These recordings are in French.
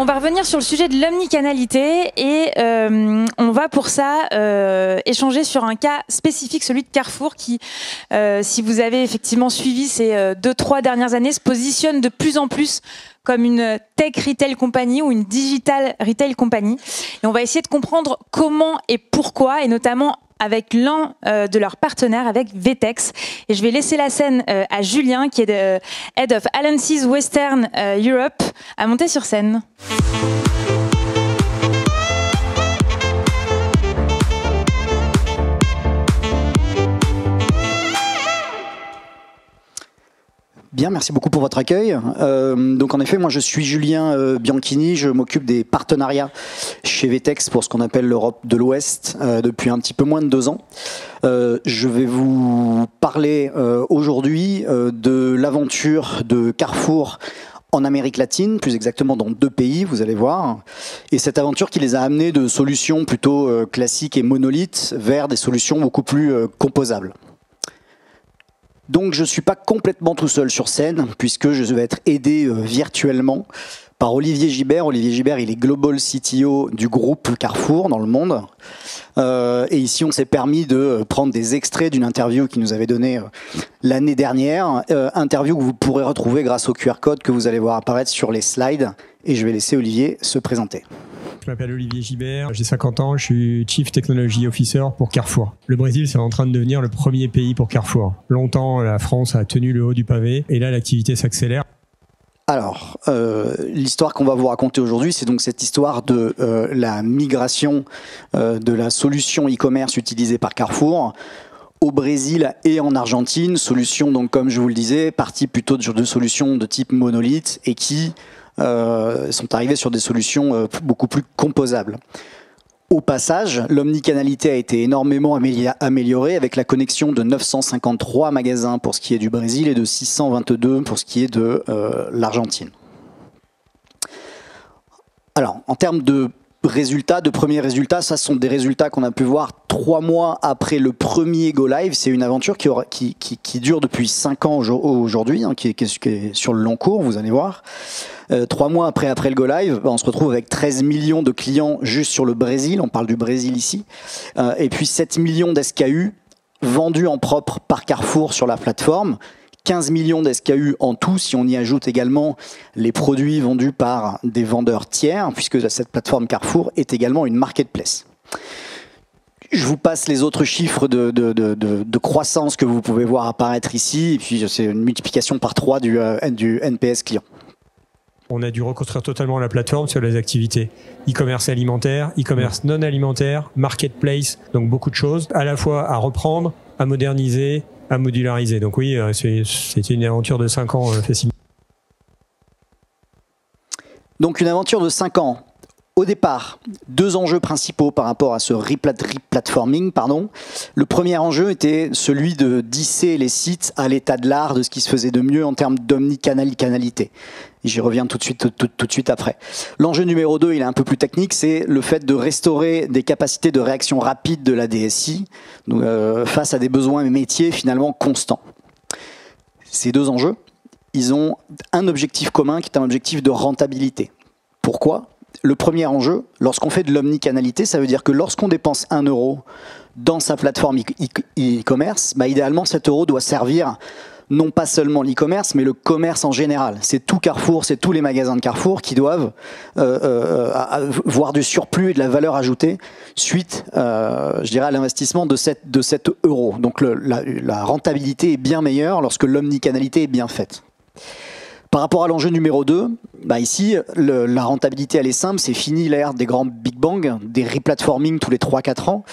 on va revenir sur le sujet de l'omnicanalité et on va pour ça échanger sur un cas spécifique, celui de Carrefour, qui, si vous avez effectivement suivi ces 2-3 dernières années, se positionne de plus en plus comme une tech retail company ou une digital retail company. Et on va essayer de comprendre comment et pourquoi, et notamment avec l'un de leurs partenaires, avec Vtex. Et je vais laisser la scène à Julien, qui est Head of Alliances Western Europe, à monter sur scène. Bien, merci beaucoup pour votre accueil. Donc en effet, moi je suis Julien Bianchini, je m'occupe des partenariats chez Vtex pour ce qu'on appelle l'Europe de l'Ouest depuis un petit peu moins de 2 ans. Je vais vous parler aujourd'hui de l'aventure de Carrefour en Amérique latine, plus exactement dans 2 pays, vous allez voir. Et cette aventure qui les a amenés de solutions plutôt classiques et monolithes vers des solutions beaucoup plus composables. Donc je ne suis pas complètement tout seul sur scène, puisque je vais être aidé virtuellement par Olivier Gibert. Olivier Gibert, il est Global CTO du groupe Carrefour dans le monde. Et ici, on s'est permis de prendre des extraits d'une interview qu'il nous avait donnée l'année dernière. Interview que vous pourrez retrouver grâce au QR code que vous allez voir apparaître sur les slides. Et je vais laisser Olivier se présenter. Je m'appelle Olivier Gibert, j'ai 50 ans, je suis Chief Technology Officer pour Carrefour. Le Brésil, c'est en train de devenir le premier pays pour Carrefour. Longtemps, la France a tenu le haut du pavé et là, l'activité s'accélère. Alors, l'histoire qu'on va vous raconter aujourd'hui, c'est donc cette histoire de la migration de la solution e-commerce utilisée par Carrefour au Brésil et en Argentine. Solution, donc, comme je vous le disais, partie plutôt de solutions de type monolithe et qui sont arrivés sur des solutions beaucoup plus composables. Au passage, l'omnicanalité a été énormément améliorée avec la connexion de 953 magasins pour ce qui est du Brésil et de 622 pour ce qui est de l'Argentine. Alors, en termes de résultats, de premiers résultats, ça sont des résultats qu'on a pu voir 3 mois après le premier Go Live. C'est une aventure qui dure depuis 5 ans aujourd'hui, hein, qui est sur le long cours, vous allez voir. 3 mois après le Go Live, on se retrouve avec 13 millions de clients juste sur le Brésil, on parle du Brésil ici, et puis 7 millions d'SKU vendus en propre par Carrefour sur la plateforme, 15 millions d'SKU en tout, si on y ajoute également les produits vendus par des vendeurs tiers, puisque cette plateforme Carrefour est également une marketplace. Je vous passe les autres chiffres de croissance que vous pouvez voir apparaître ici, et puis c'est une multiplication par 3 du NPS client. On a dû reconstruire totalement la plateforme sur les activités e-commerce alimentaire, e-commerce non alimentaire, marketplace, donc beaucoup de choses, à la fois à reprendre, à moderniser, à modulariser. Donc oui, c'était une aventure de 5 ans facile. Donc une aventure de 5 ans. Au départ, 2 enjeux principaux par rapport à ce replatforming. Le premier enjeu était celui de disser les sites à l'état de l'art de ce qui se faisait de mieux en termes d'omnicanalité. J'y reviens tout de suite après. L'enjeu numéro 2, il est un peu plus technique, c'est le fait de restaurer des capacités de réaction rapide de la DSI face à des besoins métiers finalement constants. Ces 2 enjeux, ils ont un objectif commun qui est un objectif de rentabilité. Pourquoi ? Le premier enjeu, lorsqu'on fait de l'omnicanalité, ça veut dire que lorsqu'on dépense 1 euro dans sa plateforme e-commerce, idéalement cet euro doit servir non pas seulement l'e-commerce, mais le commerce en général. C'est tout Carrefour, c'est tous les magasins de Carrefour qui doivent voir du surplus et de la valeur ajoutée suite, je dirais, à l'investissement de cet euro. Donc la rentabilité est bien meilleure lorsque l'omnicanalité est bien faite. Par rapport à l'enjeu numéro 2, ici, la rentabilité, elle est simple, c'est fini l'ère des grands big bang, des replatforming tous les 3-4 ans,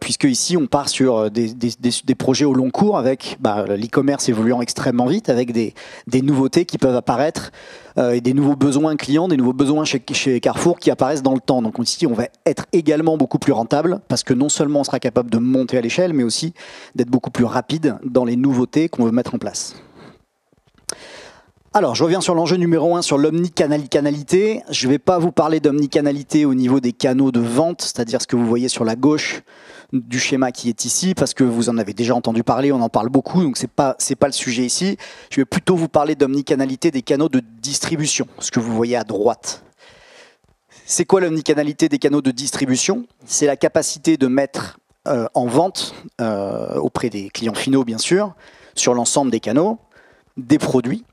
puisque ici, on part sur des projets au long cours avec l'e-commerce évoluant extrêmement vite, avec des nouveautés qui peuvent apparaître et des nouveaux besoins clients, des nouveaux besoins chez Carrefour qui apparaissent dans le temps. Donc ici, on va être également beaucoup plus rentable, parce que non seulement on sera capable de monter à l'échelle, mais aussi d'être beaucoup plus rapide dans les nouveautés qu'on veut mettre en place. Alors, je reviens sur l'enjeu numéro 1, sur l'omnicanalité. Je ne vais pas vous parler d'omnicanalité au niveau des canaux de vente, c'est-à-dire ce que vous voyez sur la gauche du schéma qui est ici, parce que vous en avez déjà entendu parler, on en parle beaucoup, donc c'est pas le sujet ici. Je vais plutôt vous parler d'omnicanalité des canaux de distribution, ce que vous voyez à droite. C'est quoi l'omnicanalité des canaux de distribution? C'est la capacité de mettre en vente, auprès des clients finaux bien sûr, sur l'ensemble des canaux, des produits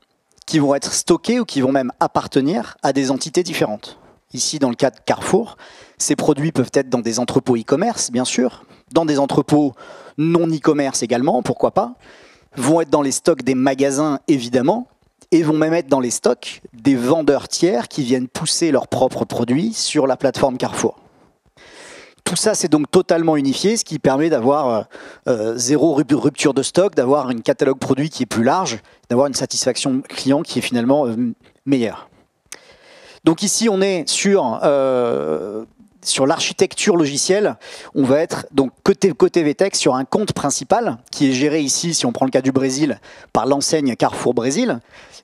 qui vont être stockés ou qui vont même appartenir à des entités différentes. Ici, dans le cas de Carrefour, ces produits peuvent être dans des entrepôts e-commerce, bien sûr, dans des entrepôts non e-commerce également, pourquoi pas, vont être dans les stocks des magasins, évidemment, et vont même être dans les stocks des vendeurs tiers qui viennent pousser leurs propres produits sur la plateforme Carrefour. Tout ça, c'est donc totalement unifié, ce qui permet d'avoir zéro rupture de stock, d'avoir un catalogue produit qui est plus large, d'avoir une satisfaction client qui est finalement meilleure. Donc ici, on est sur l'architecture logicielle. On va être donc côté VTEX sur un compte principal qui est géré ici, si on prend le cas du Brésil, par l'enseigne Carrefour Brésil.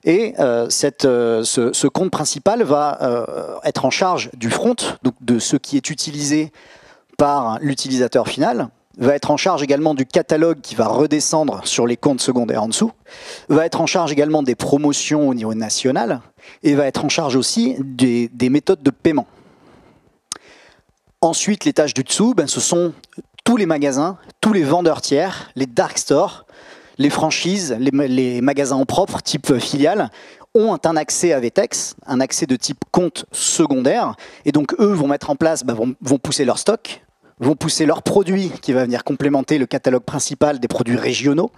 Et ce compte principal va être en charge du front, donc de ce qui est utilisé par l'utilisateur final, va être en charge également du catalogue qui va redescendre sur les comptes secondaires en dessous, va être en charge également des promotions au niveau national et va être en charge aussi des méthodes de paiement. Ensuite, les tâches du dessous, ce sont tous les magasins, tous les vendeurs tiers, les dark stores, les franchises, les magasins en propre, type filiale, ont un accès à VTEX, un accès de type compte secondaire, et donc eux vont mettre en place, vont pousser leur stock, vont pousser leurs produits qui va venir complémenter le catalogue principal des produits régionaux,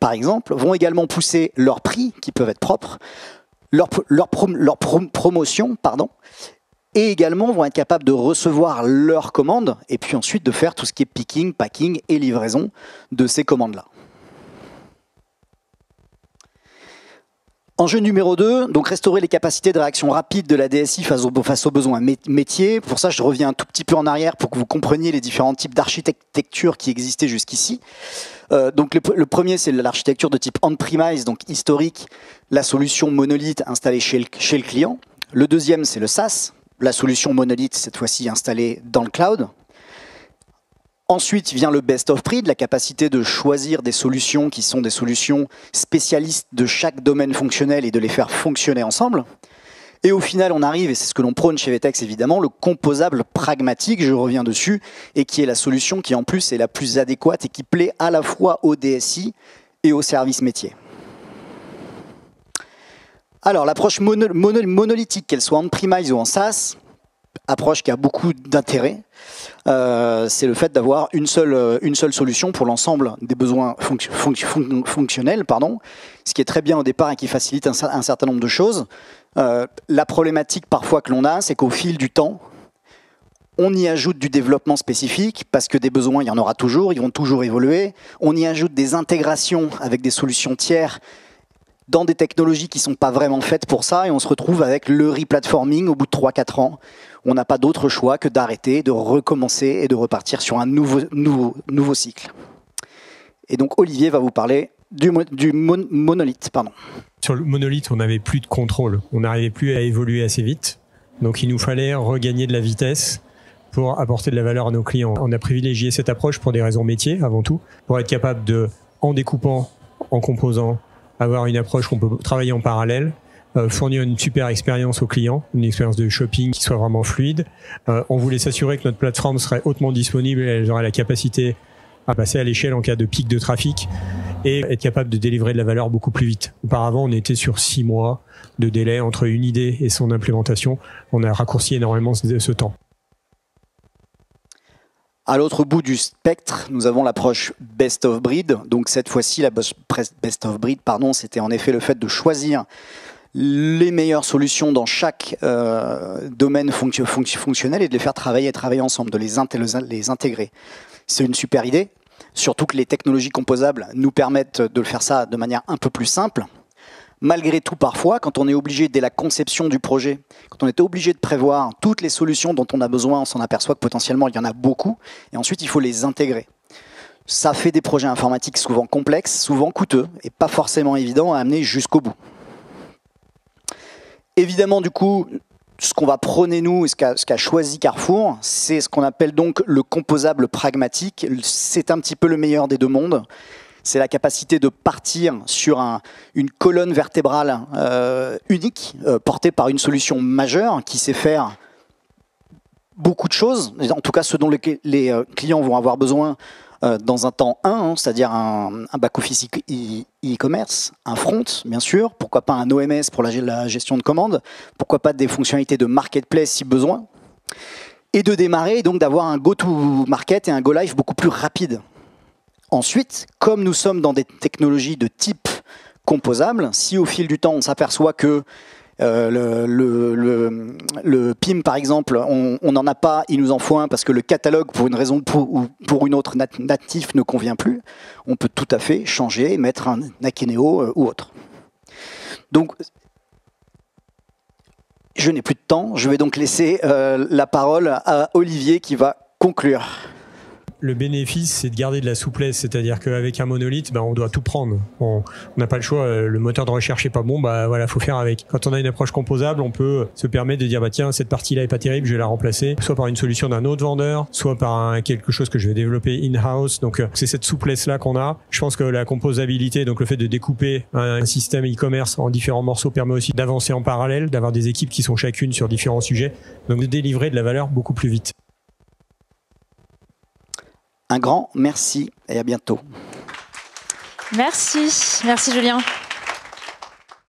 par exemple, vont également pousser leurs prix qui peuvent être propres, leur promotion, pardon, et également vont être capables de recevoir leurs commandes et puis ensuite de faire tout ce qui est picking, packing et livraison de ces commandes-là. Enjeu numéro 2, donc restaurer les capacités de réaction rapide de la DSI face aux besoins métiers. Pour ça, je reviens un tout petit peu en arrière pour que vous compreniez les différents types d'architecture qui existaient jusqu'ici. Donc le premier, c'est l'architecture de type on-premise, donc historique, la solution monolithe installée chez le client. Le deuxième, c'est le SaaS, la solution monolithe, cette fois-ci installée dans le cloud. Ensuite vient le best of breed, la capacité de choisir des solutions qui sont des solutions spécialistes de chaque domaine fonctionnel et de les faire fonctionner ensemble. Et au final, on arrive, et c'est ce que l'on prône chez VTEX évidemment, le composable pragmatique, je reviens dessus, et qui est la solution qui en plus est la plus adéquate et qui plaît à la fois au DSI et au service métier. Alors l'approche monolithique, qu'elle soit on-premise ou en SaaS, approche qui a beaucoup d'intérêt, c'est le fait d'avoir une seule solution pour l'ensemble des besoins fonctionnels, ce qui est très bien au départ et qui facilite un certain nombre de choses. La problématique parfois que l'on a, c'est qu'au fil du temps, on y ajoute du développement spécifique, parce que des besoins, il y en aura toujours, ils vont toujours évoluer. On y ajoute des intégrations avec des solutions tiers dans des technologies qui ne sont pas vraiment faites pour ça, et on se retrouve avec le replatforming au bout de 3-4 ans. On n'a pas d'autre choix que d'arrêter, de recommencer et de repartir sur un nouveau cycle. Et donc Olivier va vous parler du monolithe. Sur le monolithe, on n'avait plus de contrôle. On n'arrivait plus à évoluer assez vite. Donc il nous fallait regagner de la vitesse pour apporter de la valeur à nos clients. On a privilégié cette approche pour des raisons métiers avant tout, pour être capable de, en découpant, en composant, avoir une approche qu'on peut travailler en parallèle, fournir une super expérience aux clients, une expérience de shopping qui soit vraiment fluide. On voulait s'assurer que notre plateforme serait hautement disponible et elle aurait la capacité à passer à l'échelle en cas de pic de trafic et être capable de délivrer de la valeur beaucoup plus vite. Auparavant, on était sur 6 mois de délai entre une idée et son implémentation. On a raccourci énormément ce temps. À l'autre bout du spectre, nous avons l'approche best of breed. Donc cette fois-ci, la best of breed, c'était en effet le fait de choisir les meilleures solutions dans chaque domaine fonctionnel et de les faire travailler ensemble, de les intégrer. C'est une super idée, surtout que les technologies composables nous permettent de le faire ça de manière un peu plus simple. Malgré tout, parfois, quand on est obligé, dès la conception du projet, quand on est obligé de prévoir toutes les solutions dont on a besoin, on s'en aperçoit que potentiellement il y en a beaucoup, et ensuite il faut les intégrer. Ça fait des projets informatiques souvent complexes, souvent coûteux, et pas forcément évident à amener jusqu'au bout. Évidemment, du coup, ce qu'on va prôner nous, et ce qu'a choisi Carrefour, c'est ce qu'on appelle donc le composable pragmatique. C'est un petit peu le meilleur des deux mondes. C'est la capacité de partir sur une colonne vertébrale unique, portée par une solution majeure qui sait faire beaucoup de choses, en tout cas ce dont les clients vont avoir besoin dans un temps 1, c'est-à-dire un back-office e-commerce, un front, bien sûr, pourquoi pas un OMS pour la gestion de commandes, pourquoi pas des fonctionnalités de marketplace si besoin, et de démarrer, donc d'avoir un go-to-market et un go-live beaucoup plus rapide. Ensuite, comme nous sommes dans des technologies de type composable, si au fil du temps on s'aperçoit que le PIM, par exemple, on n'en a pas, il nous en faut un parce que le catalogue, pour une raison ou pour une autre, natif ne convient plus, on peut tout à fait changer, mettre un Akeneo ou autre. Donc, je n'ai plus de temps, je vais donc laisser la parole à Olivier qui va conclure. Le bénéfice, c'est de garder de la souplesse, c'est-à-dire qu'avec un monolithe, on doit tout prendre. On n'a pas le choix, le moteur de recherche est pas bon, voilà, faut faire avec. Quand on a une approche composable, on peut se permettre de dire, tiens, cette partie-là est pas terrible, je vais la remplacer, soit par une solution d'un autre vendeur, soit par quelque chose que je vais développer in-house. Donc, c'est cette souplesse-là qu'on a. Je pense que la composabilité, donc le fait de découper un système e-commerce en différents morceaux permet aussi d'avancer en parallèle, d'avoir des équipes qui sont chacune sur différents sujets, donc de délivrer de la valeur beaucoup plus vite. Un grand merci et à bientôt. Merci Julien.